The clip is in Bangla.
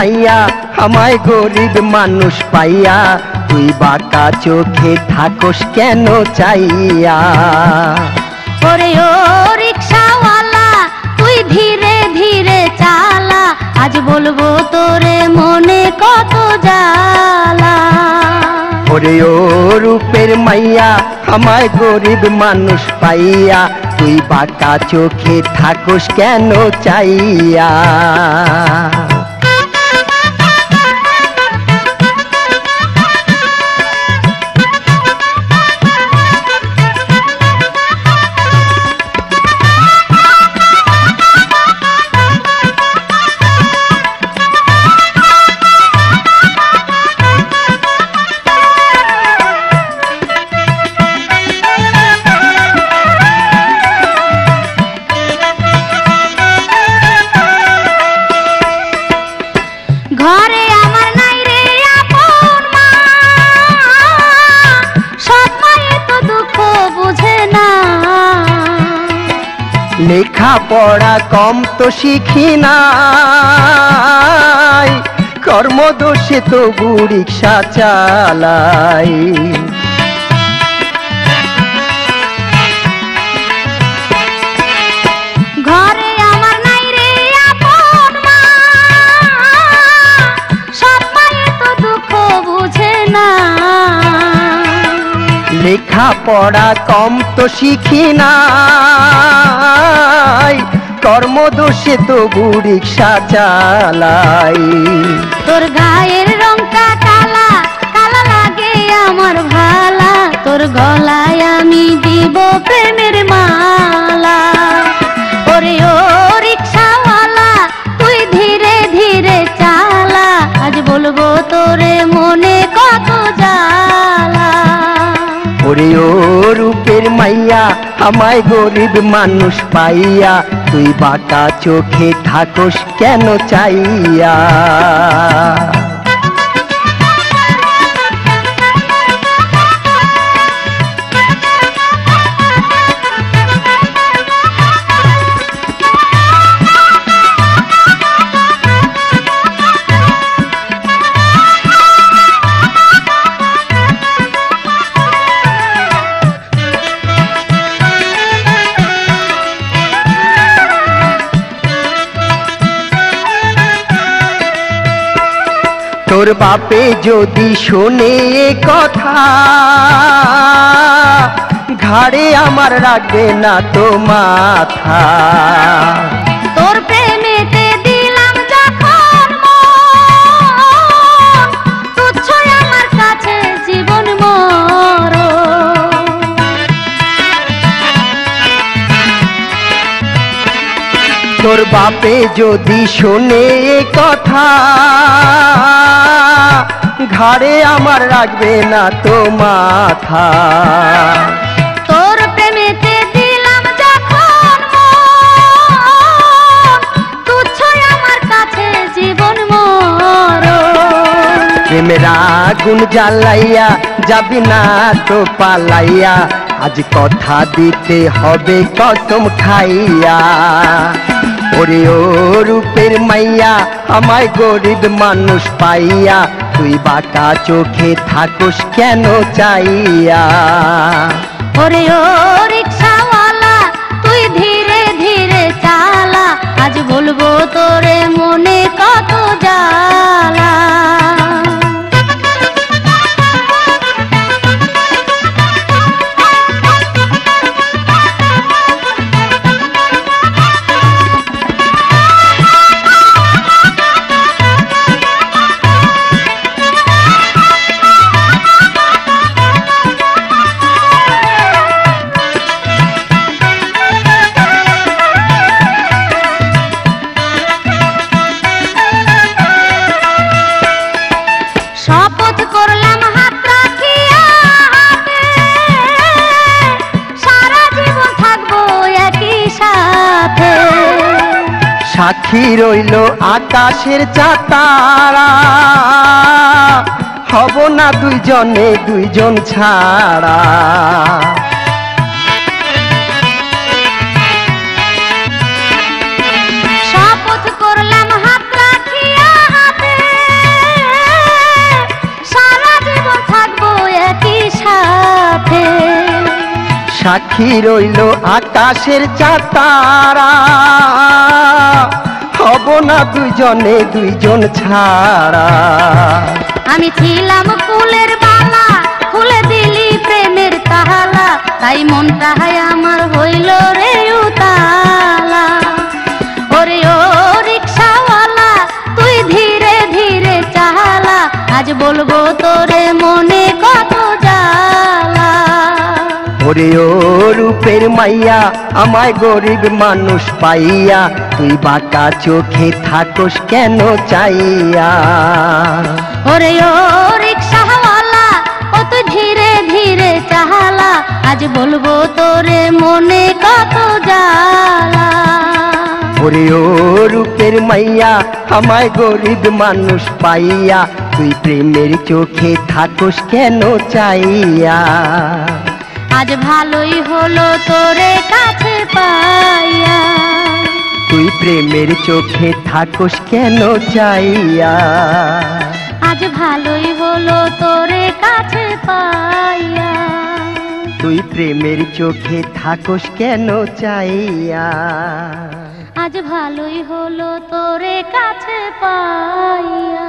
মাইয়া আমায় গরিব মানুষ পাইয়া তুই বাঁকা চোখে থাকস কেন চাইয়া। ওরে ও রিকশাওয়ালা তুই ধীরে ধীরে চালা, আজ বলবো তোরে মনে কত জ্বালা। ওরে ও রূপের মাইয়া আমায় গরিব মানুষ পাইয়া তুই বাঁকা চোখে থাকস কেন চাইয়া। ঘরে আমার নাই রে আপন মা, সৎ মায়ের তো দুঃখ বুঝে না। লেখা পড়া কম তো শিখি নাই, কর্মদোষে তবু রিক্সা চালাই। ঘরে আমার নাই রে আপন মা, সৎ মায়ের তো দুঃখ বুঝে না। লেখা পড়া কম তো শিখি নাই, কর্মদোষে তবু রিক্সা চালাই। তোর গায়ের রংটা কালা, কালা লাগে আমার ভালা, তোর গলায় আমি দিব প্রেমের মালা। ওরে ও রিকশাওয়ালা তুই ধীরে ধীরে চালা, আজ বলবো তোরে মনে কত জ্বালা। ওরে ও রূপের মাইয়া আমায় গরিব মানুষ পাইয়া তুই বাঁকা চোখে থাকস কেন চাইয়া। তোর বাপে যদি শোনে এ কথা, ঘাড়ে আমার রাখবে না তো মাথা। তোর প্রেমেতে দিলাম যখন মন, তুচ্ছ আমার কাছে জীবন মরণ। তোর বাপে যদি শোনে এ কথা, ঘাড়ে আমার রাখবে না তো মাথা। তোর প্রেমেতে দিলাম যখন মন, তুচ্ছ আমার কাছে জীবন মরণ। প্রেমের আগুন জ্বালাইয়া যাবি না তো পালাইয়া, আজ কথা দিতে হবে কসম খাইয়া। ওরে ও রূপের মাইয়া আমায় গরিব মানুষ পাইয়া তুই বাঁকা চোখে থাকস কেন চাইয়া। ওরে ও রিকশাওয়ালা তুই ধীরে ধীরে চালা, আজ বলবো তোরে মনে কত জ্বালা। শপথ করলাম হাত রাখিয়া হাতে, সারা জীবন থাকবো একই সাথে। সাক্ষী রইল আকাশের চাতারা, হব না দুইজনে দুইজন ছাড়া। শপথ করলাম হাত রাখিয়া হাতে, সাক্ষী রইল আকাশের চাতারা, হব না দুজনে দুইজন ছাড়া। আমি ছিলাম ফুলের বালা, খুলে দিলি প্রেমের তালা, তাই মনটা আমার হইল রে উতালা। ওরে ও রিক্সাওয়ালা, তুই ধীরে ধীরে চালা, আজ বলবো তোরে মনে কত জ্বালা। ওরে ও রূপের মাইয়া, আমায় গরিব মানুষ পাইয়া, তুই বাঁকা চোখে থাকোস কেন চাইয়া। ওরে ও রিক্সাওয়ালা, ও তুই ধীরে ধীরে চালা, আজ বলবো তোরে মনে কত জ্বালা। ওরে ও রূপের মাইয়া, আমায় গরিব মানুষ পাইয়া, তুই প্রেমের চোখে থাকোস কেন চাইয়া। আজ ভালোই হলো তোরে কাছে পাইয়া, তুই প্রেমের চোখে থাকোস কেন চাইয়া। আজ ভালোই হলো তোরে কাছে পাইয়া, তুই প্রেমের চোখে থাকোস কেন চাইয়া। আজ ভালোই হলো তোরে কাছে পাইয়া।